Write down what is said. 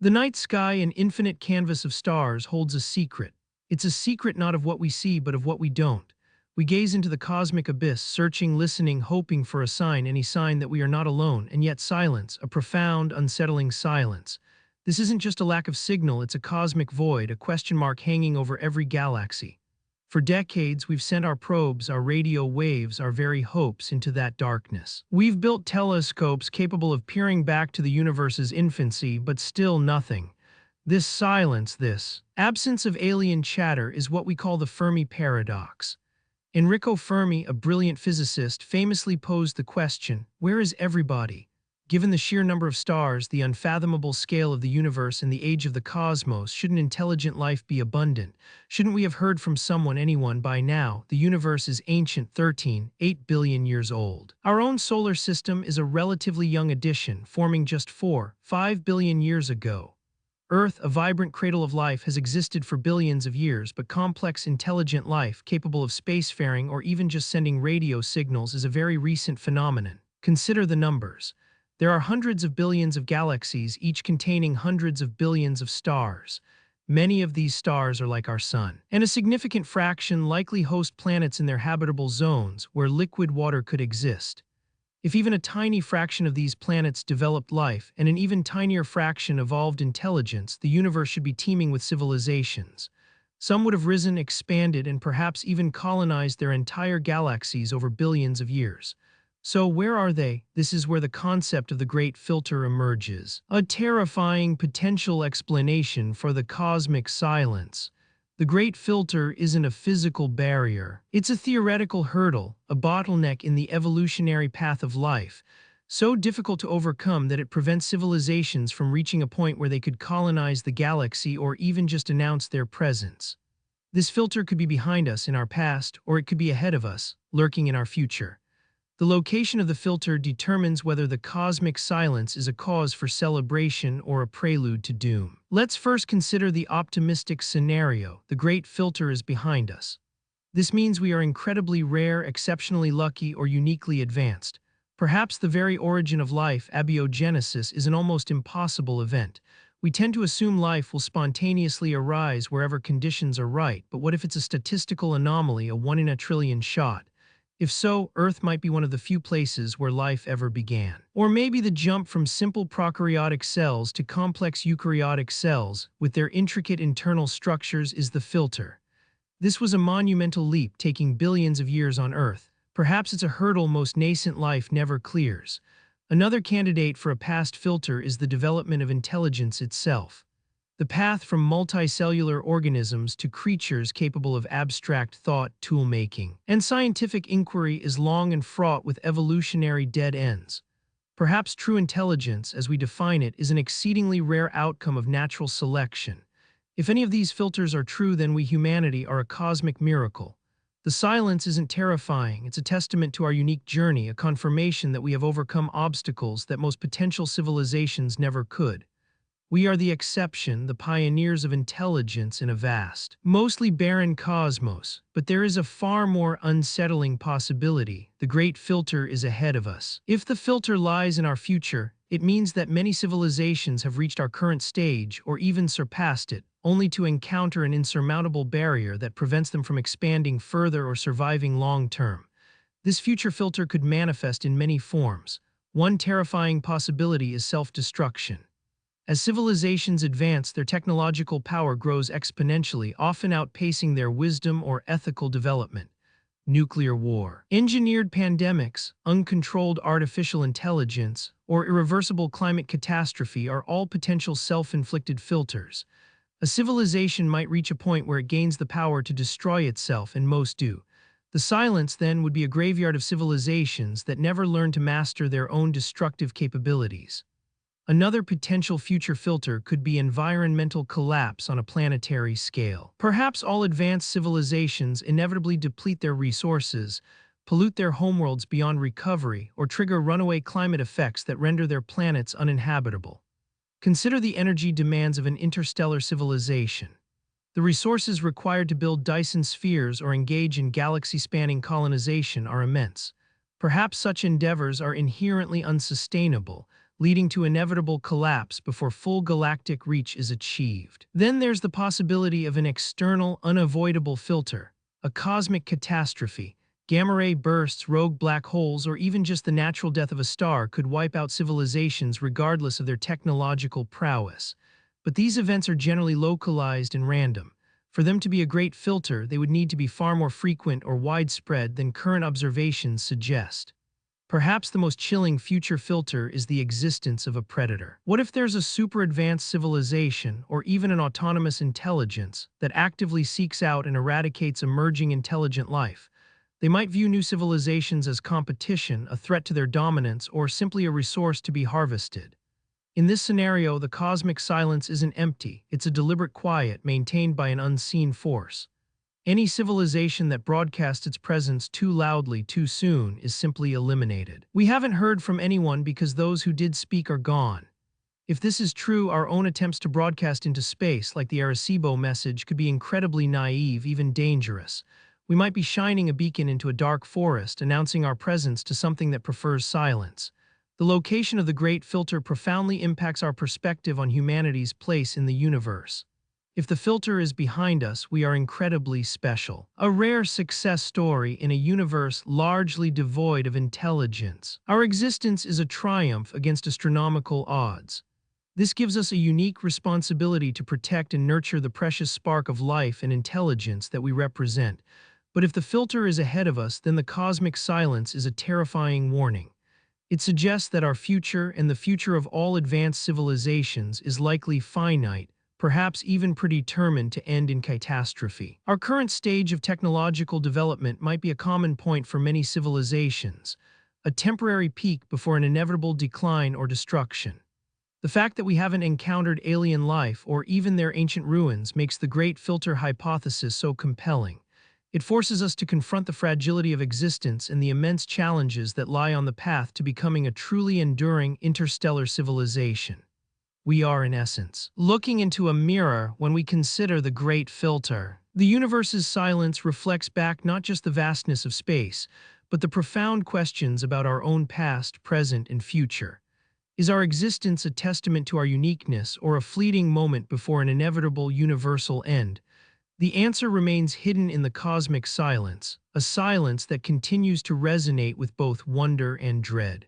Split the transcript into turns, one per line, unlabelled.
The night sky, an infinite canvas of stars, holds a secret. It's a secret not of what we see, but of what we don't. We gaze into the cosmic abyss, searching, listening, hoping for a sign, any sign that we are not alone, and yet silence, a profound, unsettling silence. This isn't just a lack of signal, it's a cosmic void, a question mark hanging over every galaxy. For decades, we've sent our probes, our radio waves, our very hopes into that darkness. We've built telescopes capable of peering back to the universe's infancy, but still nothing. This silence, this absence of alien chatter is what we call the Fermi Paradox. Enrico Fermi, a brilliant physicist, famously posed the question, where is everybody? Given the sheer number of stars, the unfathomable scale of the universe, and the age of the cosmos, shouldn't intelligent life be abundant? Shouldn't we have heard from someone, anyone, by now? The universe is ancient, 8 billion years old. Our own solar system is a relatively young addition, forming just 5 billion years ago. Earth, a vibrant cradle of life, has existed for billions of years, but complex, intelligent life, capable of spacefaring or even just sending radio signals, is a very recent phenomenon. Consider the numbers. There are hundreds of billions of galaxies, each containing hundreds of billions of stars. Many of these stars are like our Sun, and a significant fraction likely host planets in their habitable zones where liquid water could exist. If even a tiny fraction of these planets developed life, and an even tinier fraction evolved intelligence, the universe should be teeming with civilizations. Some would have risen, expanded, and perhaps even colonized their entire galaxies over billions of years. So where are they? This is where the concept of the Great Filter emerges. A terrifying potential explanation for the cosmic silence. The Great Filter isn't a physical barrier. It's a theoretical hurdle, a bottleneck in the evolutionary path of life, so difficult to overcome that it prevents civilizations from reaching a point where they could colonize the galaxy or even just announce their presence. This filter could be behind us in our past, or it could be ahead of us, lurking in our future. The location of the filter determines whether the cosmic silence is a cause for celebration or a prelude to doom. Let's first consider the optimistic scenario. The Great Filter is behind us. This means we are incredibly rare, exceptionally lucky, or uniquely advanced. Perhaps the very origin of life, abiogenesis, is an almost impossible event. We tend to assume life will spontaneously arise wherever conditions are right, but what if it's a statistical anomaly, a 1 in a trillion shot? If so, Earth might be one of the few places where life ever began. Or maybe the jump from simple prokaryotic cells to complex eukaryotic cells, with their intricate internal structures, is the filter. This was a monumental leap, taking billions of years on Earth. Perhaps it's a hurdle most nascent life never clears. Another candidate for a past filter is the development of intelligence itself. The path from multicellular organisms to creatures capable of abstract thought, tool-making, and scientific inquiry is long and fraught with evolutionary dead ends. Perhaps true intelligence, as we define it, is an exceedingly rare outcome of natural selection. If any of these filters are true, then we, humanity, are a cosmic miracle. The silence isn't terrifying, it's a testament to our unique journey, a confirmation that we have overcome obstacles that most potential civilizations never could. We are the exception, the pioneers of intelligence in a vast, mostly barren cosmos. But there is a far more unsettling possibility. The Great Filter is ahead of us. If the filter lies in our future, it means that many civilizations have reached our current stage or even surpassed it, only to encounter an insurmountable barrier that prevents them from expanding further or surviving long term. This future filter could manifest in many forms. One terrifying possibility is self-destruction. As civilizations advance, their technological power grows exponentially, often outpacing their wisdom or ethical development. Nuclear war, engineered pandemics, uncontrolled artificial intelligence, or irreversible climate catastrophe are all potential self-inflicted filters. A civilization might reach a point where it gains the power to destroy itself, and most do. The silence, then, would be a graveyard of civilizations that never learn to master their own destructive capabilities. Another potential future filter could be environmental collapse on a planetary scale. Perhaps all advanced civilizations inevitably deplete their resources, pollute their homeworlds beyond recovery, or trigger runaway climate effects that render their planets uninhabitable. Consider the energy demands of an interstellar civilization. The resources required to build Dyson spheres or engage in galaxy-spanning colonization are immense. Perhaps such endeavors are inherently unsustainable, leading to inevitable collapse before full galactic reach is achieved. Then there's the possibility of an external, unavoidable filter, a cosmic catastrophe. Gamma ray bursts, rogue black holes, or even just the natural death of a star could wipe out civilizations regardless of their technological prowess. But these events are generally localized and random. For them to be a great filter, they would need to be far more frequent or widespread than current observations suggest. Perhaps the most chilling future filter is the existence of a predator. What if there's a super advanced civilization, or even an autonomous intelligence, that actively seeks out and eradicates emerging intelligent life? They might view new civilizations as competition, a threat to their dominance, or simply a resource to be harvested. In this scenario, the cosmic silence isn't empty, it's a deliberate quiet maintained by an unseen force. Any civilization that broadcasts its presence too loudly too soon is simply eliminated. We haven't heard from anyone because those who did speak are gone. If this is true, our own attempts to broadcast into space, like the Arecibo message, could be incredibly naive, even dangerous. We might be shining a beacon into a dark forest, announcing our presence to something that prefers silence. The location of the Great Filter profoundly impacts our perspective on humanity's place in the universe. If the filter is behind us, we are incredibly special. A rare success story in a universe largely devoid of intelligence. Our existence is a triumph against astronomical odds. This gives us a unique responsibility to protect and nurture the precious spark of life and intelligence that we represent. But if the filter is ahead of us, then the cosmic silence is a terrifying warning. It suggests that our future and the future of all advanced civilizations is likely finite, perhaps even predetermined to end in catastrophe. Our current stage of technological development might be a common point for many civilizations, a temporary peak before an inevitable decline or destruction. The fact that we haven't encountered alien life or even their ancient ruins makes the Great Filter hypothesis so compelling. It forces us to confront the fragility of existence and the immense challenges that lie on the path to becoming a truly enduring interstellar civilization. We are, in essence, looking into a mirror when we consider the Great Filter. The universe's silence reflects back not just the vastness of space, but the profound questions about our own past, present, and future. Is our existence a testament to our uniqueness or a fleeting moment before an inevitable universal end? The answer remains hidden in the cosmic silence, a silence that continues to resonate with both wonder and dread.